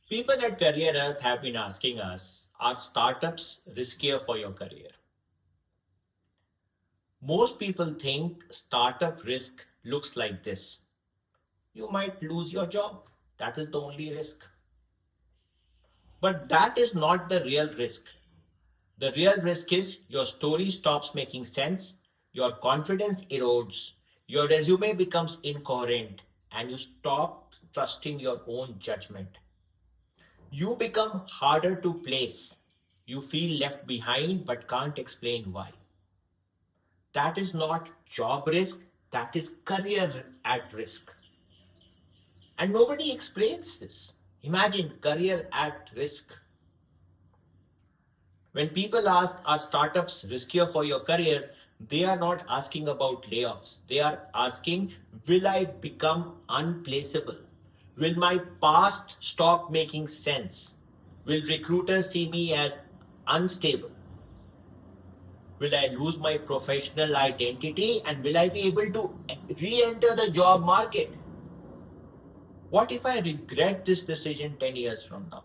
People at Career Earth have been asking us, are startups riskier for your career? Most people think startup risk looks like this. You might lose your job. That is the only risk. But that is not the real risk. The real risk is your story stops making sense, your confidence erodes, your resume becomes incoherent, and you stop trusting your own judgment. You become harder to place. You feel left behind but can't explain why. That is not job risk, that is career at risk. And nobody explains this. Imagine career at risk. When people ask, are startups riskier for your career? They are not asking about layoffs. They are asking, will I become unplaceable? Will my past stop making sense? Will recruiters see me as unstable? Will I lose my professional identity and will I be able to re enter the job market? What if I regret this decision 10 years from now?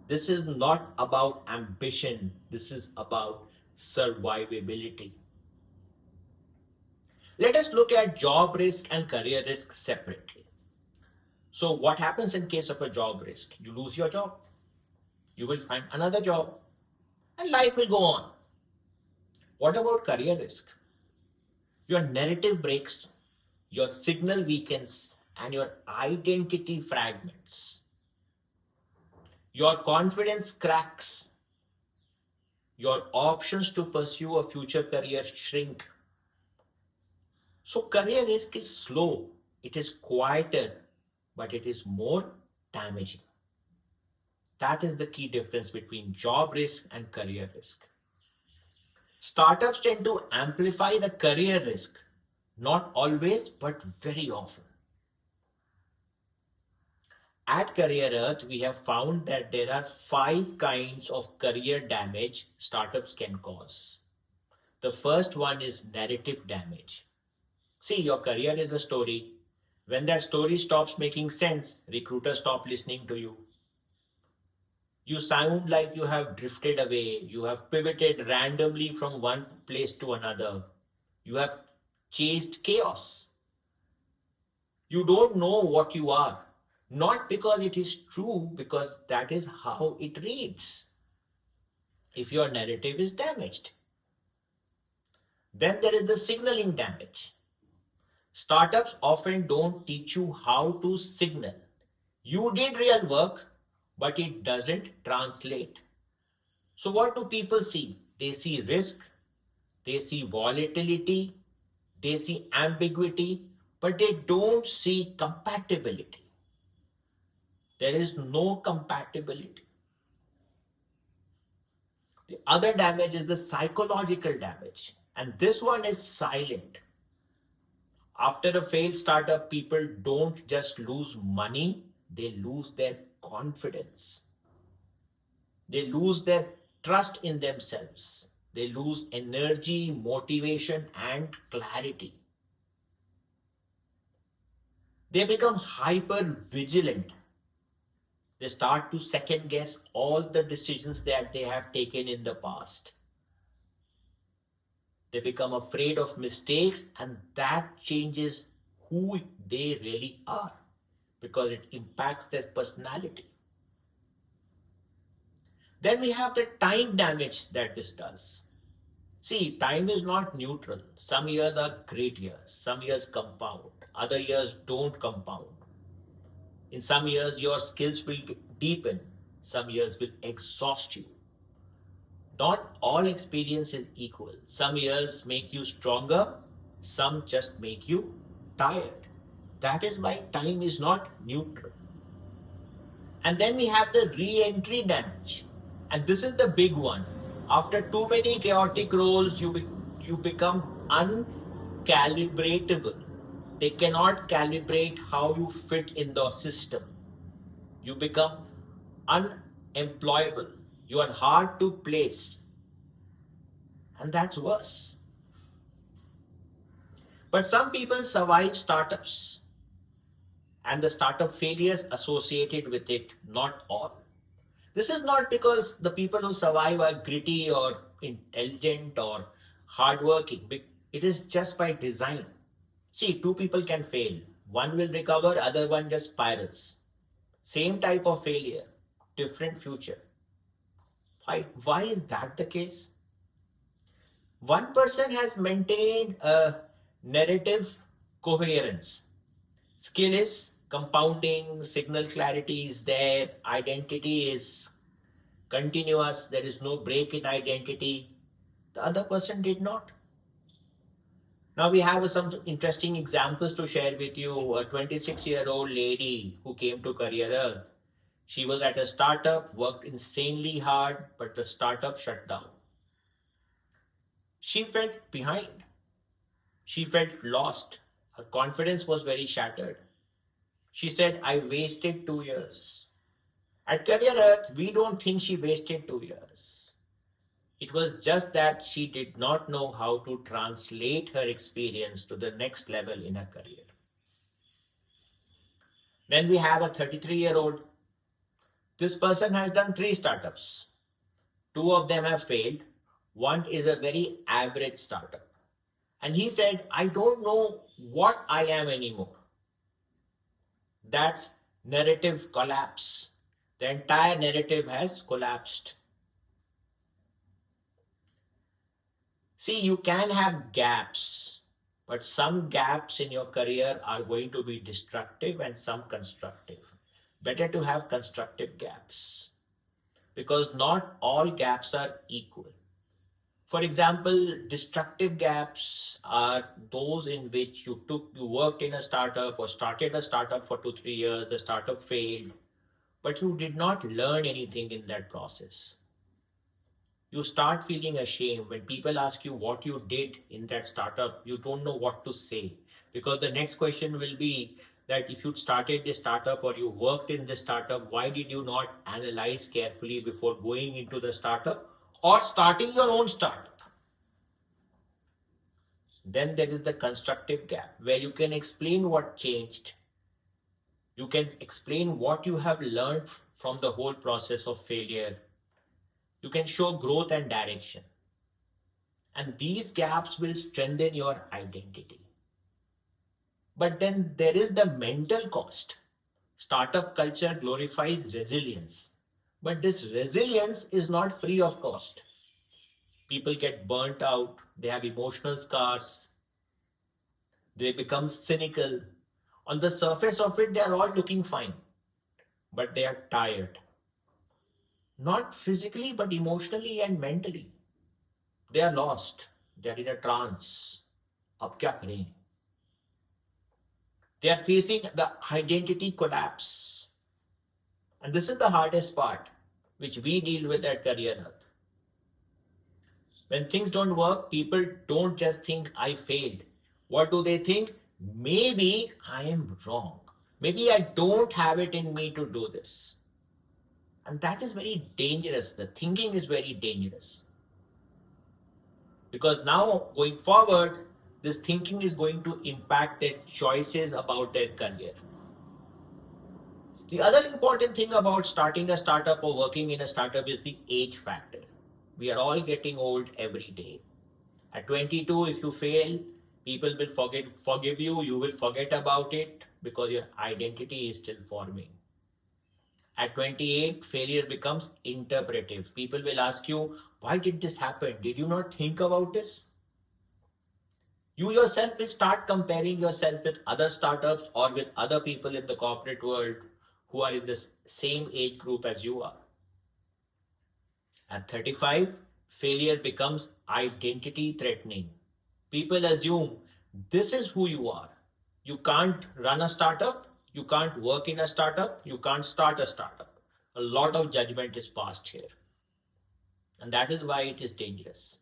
This is not about ambition, this is about survivability. Let us look at job risk and career risk separately. So, what happens in case of a job risk? You lose your job, you will find another job, and life will go on. What about career risk? Your narrative breaks, your signal weakens, and your identity fragments. Your confidence cracks, your options to pursue a future career shrink. So, career risk is slow, it is quieter, but it is more damaging. That is the key difference between job risk and career risk. Startups tend to amplify the career risk, not always, but very often. At Career Earth, we have found that there are 5 kinds of career damage startups can cause. The first one is narrative damage. See, your career is a story. When that story stops making sense, recruiters stop listening to you. You sound like you have drifted away. You have pivoted randomly from one place to another. You have chased chaos. You don't know what you are. Not because it is true, because that is how it reads. If your narrative is damaged, then there is the signaling damage. Startups often don't teach you how to signal. You did real work, but it doesn't translate. So, what do people see? They see risk, they see volatility, they see ambiguity, but they don't see compatibility. There is no compatibility. The other damage is the psychological damage, and this one is silent. After a failed startup, people don't just lose money, they lose their confidence. They lose their trust in themselves. They lose energy, motivation, and clarity. They become hyper vigilant. They start to second guess all the decisions that they have taken in the past. They become afraid of mistakes, and that changes who they really are because it impacts their personality. Then we have the time damage that this does. See, time is not neutral. Some years are great years, some years compound, other years don't compound. In some years, your skills will deepen, some years will exhaust you. Not all experience is equal. Some years make you stronger, some just make you tired. That is why time is not neutral. And then we have the re entry damage. And this is the big one. After too many chaotic roles, you become uncalibratable. They cannot calibrate how you fit in the system. You become unemployable. You are hard to place. And that's worse. But some people survive startups. and the startup failures associated with it, not all. This is not because the people who survive are gritty or intelligent or hardworking. It is just by design. See, two people can fail. One will recover, other one just spirals. Same type of failure, different future. Why is that the case? One person has maintained a narrative coherence. Skill is compounding, signal clarity is there, identity is continuous, there is no break in identity. The other person did not. Now we have some interesting examples to share with you. A 26-year-old lady who came to Career Earth. She was at a startup, worked insanely hard, but the startup shut down. She felt behind. She felt lost. Her confidence was very shattered. She said, I wasted 2 years. At Career Earth, we don't think she wasted 2 years. It was just that she did not know how to translate her experience to the next level in her career. Then we have a 33-year-old. This person has done 3 startups. 2 of them have failed. One is a very average startup. And he said, I don't know what I am anymore. That's narrative collapse. The entire narrative has collapsed. See, you can have gaps, but some gaps in your career are going to be destructive and some constructive. Better to have constructive gaps because not all gaps are equal. For example, destructive gaps are those in which you worked in a startup or started a startup for 2-3 years, the startup failed, but you did not learn anything in that process. You start feeling ashamed when people ask you what you did in that startup. You don't know what to say because the next question will be that if you started this startup or you worked in this startup, why did you not analyze carefully before going into the startup or starting your own startup? Then there is the constructive gap where you can explain what changed. You can explain what you have learned from the whole process of failure. You can show growth and direction. And these gaps will strengthen your identity. But then there is the mental cost. Startup culture glorifies resilience. But this resilience is not free of cost. People get burnt out, they have emotional scars, they become cynical. On the surface of it, they are all looking fine, but they are tired. Not physically, but emotionally and mentally. They are lost. They are in a trance. Ab kya kare? They are facing the identity collapse. And this is the hardest part, which we deal with at Career Earth. When things don't work, people don't just think I failed. What do they think? Maybe I am wrong. Maybe I don't have it in me to do this. And that is very dangerous. The thinking is very dangerous. Because now, going forward, this thinking is going to impact their choices about their career. The other important thing about starting a startup or working in a startup is the age factor. We are all getting old every day. At 22, if you fail, people will forgive you. You will forget about it because your identity is still forming. At 28, failure becomes interpretive. People will ask you, why did this happen? Did you not think about this? You yourself will start comparing yourself with other startups or with other people in the corporate world who are in this same age group as you are. At 35, failure becomes identity threatening. People assume this is who you are. You can't run a startup, you can't work in a startup, you can't start a startup. A lot of judgment is passed here. And that is why it is dangerous.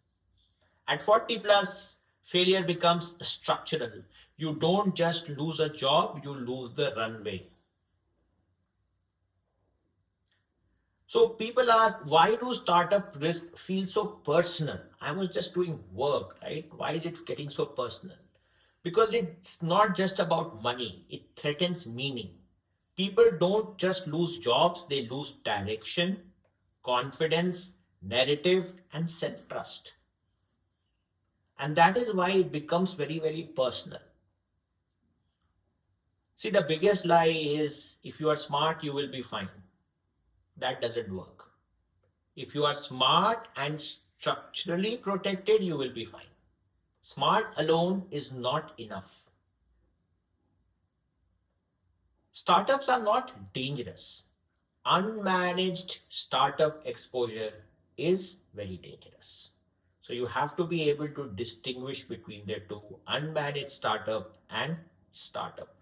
At 40 plus, failure becomes structural. You don't just lose a job, you lose the runway. So people ask, why do startup risk feel so personal? I was just doing work, right? Why is it getting so personal? Because it's not just about money, it threatens meaning. People don't just lose jobs, they lose direction, confidence, narrative, and self trust. And that is why it becomes very, very personal. See, the biggest lie is if you are smart, you will be fine. That doesn't work. If you are smart and structurally protected, you will be fine. Smart alone is not enough. Startups are not dangerous. Unmanaged startup exposure is very dangerous. So you have to be able to distinguish between the two, unmanaged startup and startup.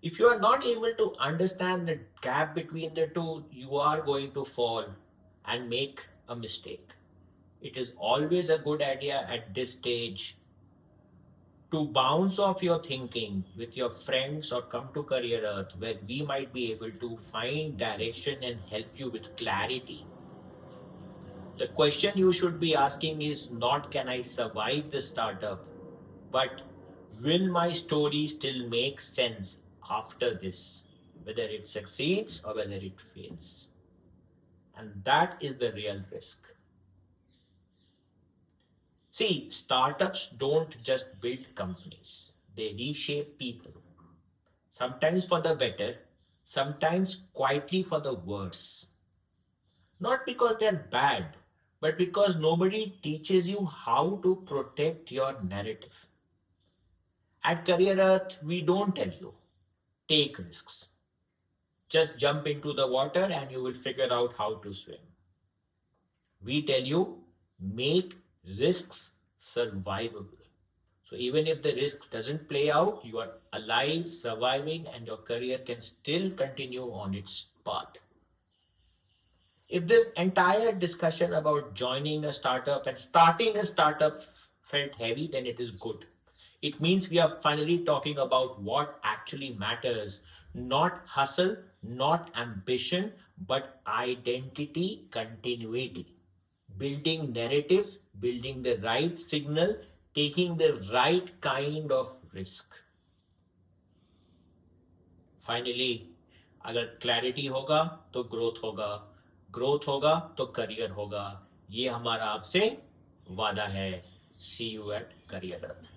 If you are not able to understand the gap between the two, you are going to fall and make a mistake. It is always a good idea at this stage to bounce off your thinking with your friends or come to Career Earth where we might be able to find direction and help you with clarity. The question you should be asking is not can I survive this startup, but will my story still make sense after this, whether it succeeds or whether it fails? And that is the real risk. See, startups don't just build companies, they reshape people. Sometimes for the better, sometimes quietly for the worse. Not because they're bad, but because nobody teaches you how to protect your narrative. At Career Earth, we don't tell you, take risks. Just jump into the water and you will figure out how to swim. We tell you, make risks survivable. So even if the risk doesn't play out, you are alive, surviving, and your career can still continue on its path. If this entire discussion about joining a startup and starting a startup felt heavy, then it is good. It means we are finally talking about what actually matters, not hustle, not ambition, but identity continuity. Building narratives, building the right signal, taking the right kind of risk. Finally अगर clarity होगा तो growth होगा तो career होगा, ये हमारा आपसे वादा है. सी यू एट करियर अर्थ.